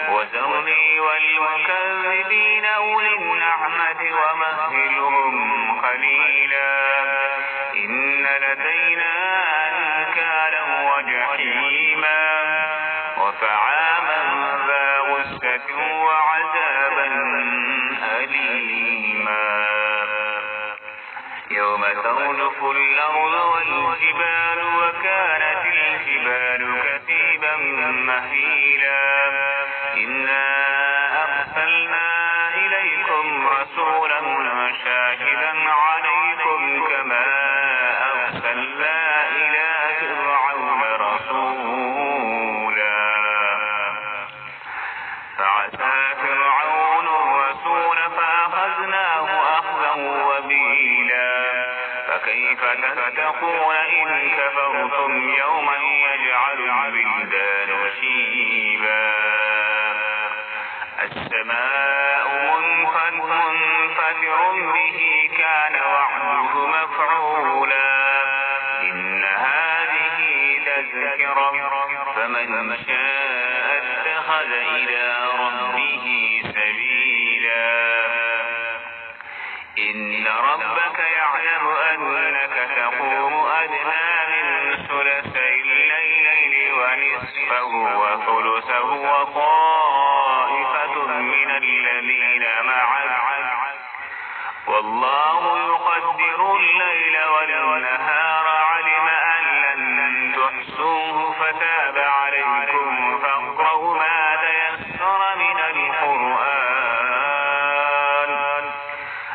وذرني والمكذبين أولي النعمة ومهلهم قليلا إن لدينا أنكالا وجحيما وطعاما ذا غصة وعذابا أليما يوم ترجف الأرض والجبال وكانت الجبال كثيبا مهيلا إنا أرسلنا إليكم رسولا شاهدا عليكم كما أرسلنا إلى فرعون رسولا فعسى فرعون الرسول فأخذناه أخذا وبيلا فكيف تتقون إن كفرتم يوما يجعل البلدان شيبا السماء منفطر به كان وعده مفعولا إن هذه تذكرة فمن شاء اتخذ إلى ربه سبيلا إن ربك يعلم أنك تقوم أدنى من ثلثي الليل ونصفه وثلثه وطائفة من الذين معك والله يقدر الليل والنهار علم أن لن تحصوه فتاب عليكم فاقرؤوا ما تيسر من القرآن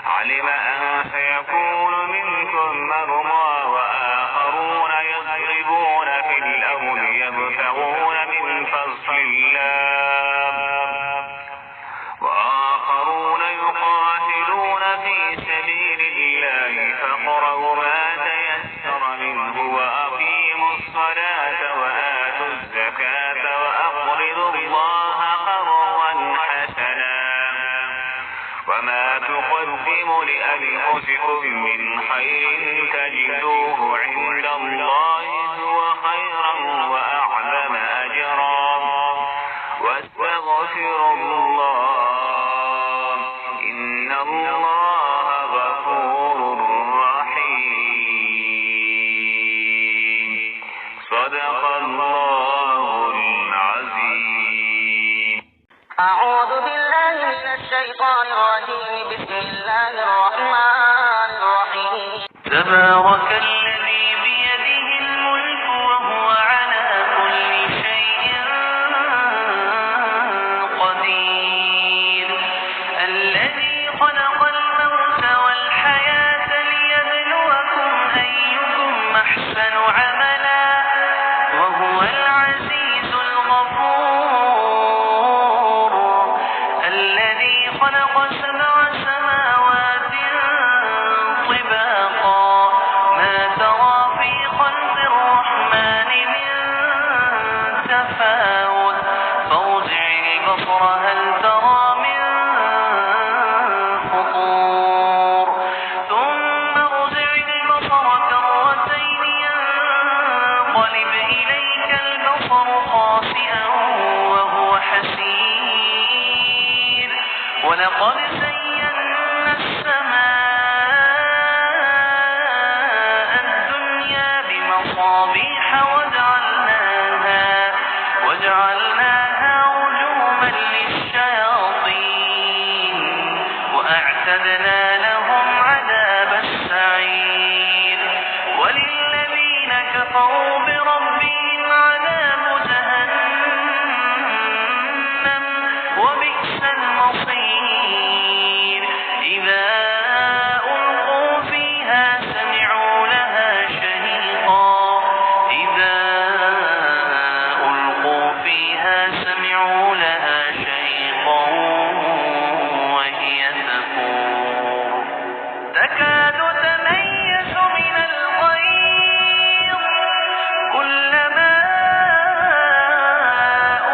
علم أن وسيكون منكم مرضى وآخرون يضربون في الأرض يبتغون من فضل الله وآخرون يقاتلون في سبيل الله فاقرؤوا ما تيسر منه وأقيموا الصلاة وآتوا الزكاة وأقرضوا الله قرضا حسنا وما تقدموا لأنفسكم من خير تجدوه عند الله هو خيرا وأعظم أجرا واستغفروا الله إن الله غفور رحيم. صدق الله العظيم. أعوذ بالله من الشيطان الرجيم. بسم الله الرحمن الرحيم. تبارك الذي بيده الملك وهو على كل شيء قدير الذي خلق الموت والحياة ليبلوكم أيكم أحسن عملا وهو العزيز الغفور الذي خلق 7 سماوات طباقا ما ترى في خلق الرحمن من تفاوت فارجع البصر هل ترى من فطور ثم ارجع البصر كرتين ينقلب إليك البصر خاسئا وهو حسير ولقد زينا السماء الدنيا بمصابيح وجعلناها رجوما للشياطين وأعتدنا لهم عذاب السعير وللذين كفروا بربهم عذاب جهنم وبئس المصير إذا ألقوا فيها سمعوا لها شهيقا وهي تفور تكاد تميز من الغيظ كلما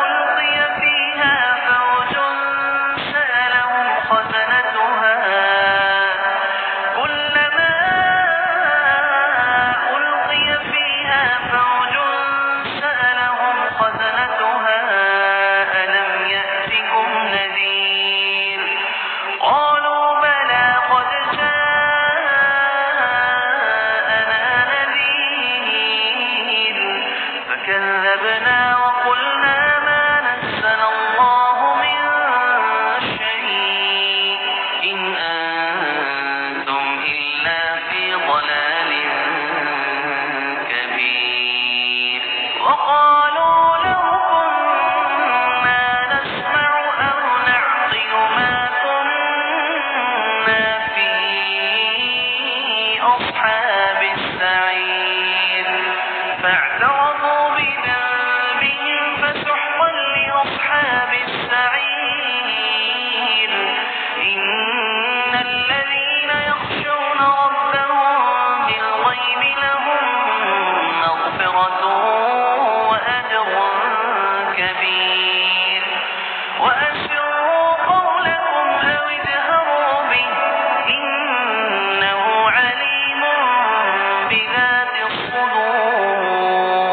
ألقي فيها فوج سألهم خزنتها ألم يأتكم نذير قالوا بلى قد جاءنا نذير فكذبنا وقلنا ما نزل الله من شيء إن أنتم إلا في ضلال كبير وقالوا لو كنا نسمع أو نعقل ما كنا في أصحاب السعير فاعترفوا بذنبهم فسحقا لأصحاب السعير إن الذين يخشون ربهم بالغيب لهم مغفرة وأجر كبير وأسروا قولكم أو اجهروا به إنه عليم بذات الصدور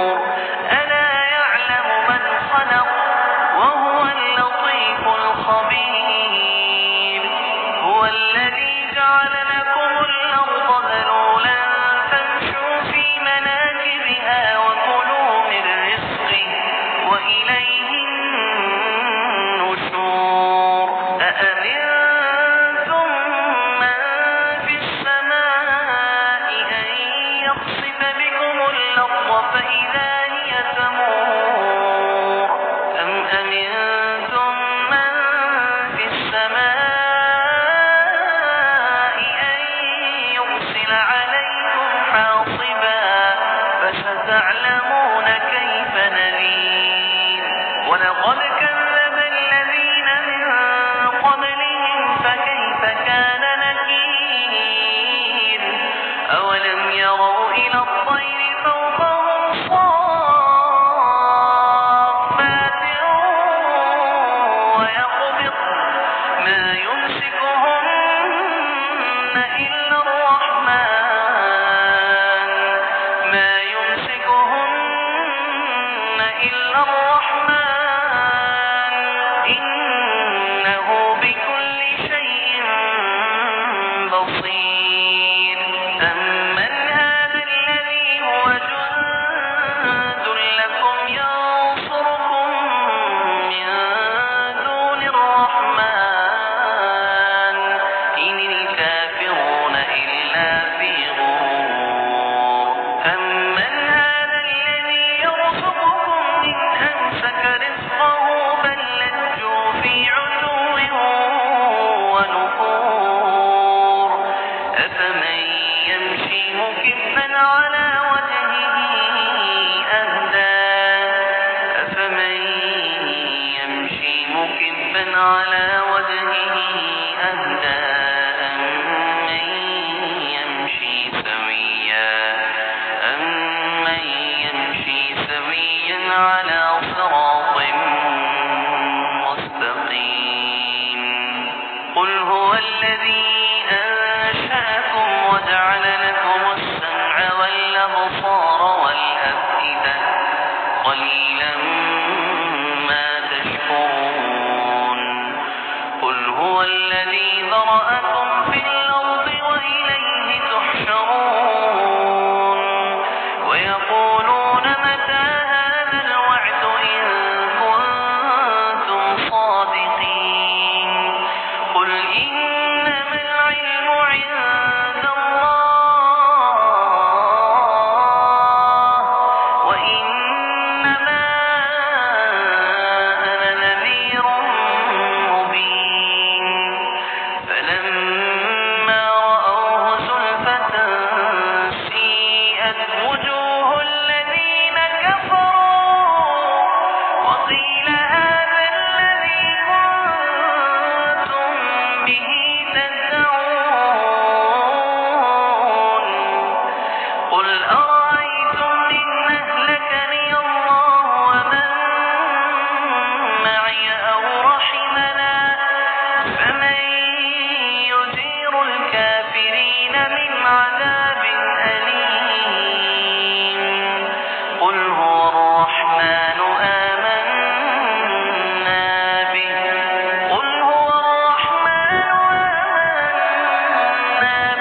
يرسل عليكم حاصبا فستعلمون كيف نذير ولقد كذب الذين من قبلهم فكيف كان نكير أولم يروا إلى الطير فوقهم صافات ويقبض ما يمسكهن إلا الرحمن إنه بكل شيء بصير أمن هذا الذي هو جند لكم ينصركم من دون الرحمن إن الكافرون إلا في غرور أمن هذا الذي يرزقكم إن أمسك رزقه بل لجوا في عتو ونفور أفمن يمشي مكبا على وجهه أهدى أمن يمشي سويا على صراط مستقيم قل هو الذي أنشأكم وجعل لكم السمع والأبصار والأفئدة قليلا ما تشكرون قل هو الذي ذرأكم في الأرض وإليه تحشرون ويقولون متى هذا الوعد إن كنتم صادقين قل إنما العلم عند الله وإنما أنا نذير مبين فلما رأوه زلفة سيئت وجوه الذين كفروا وقيل هذا الذي كنتم به تدعون قل أرأيتم إن أهلكني الله ومن معي أو رحمنا فمن يجير الكافرين من عذاب أليم قل هو الرحمن آمنا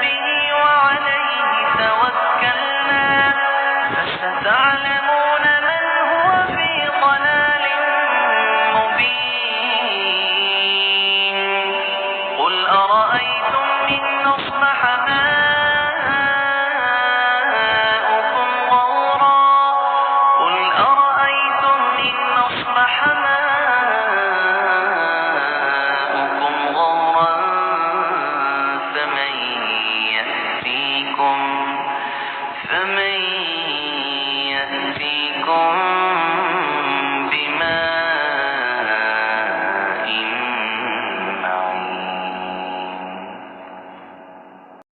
به وعليه توكلنا فستعلمون من هو في ضلال مبين قل أرأيتم إن أصبح ماؤكم غورا فمن يأتيكم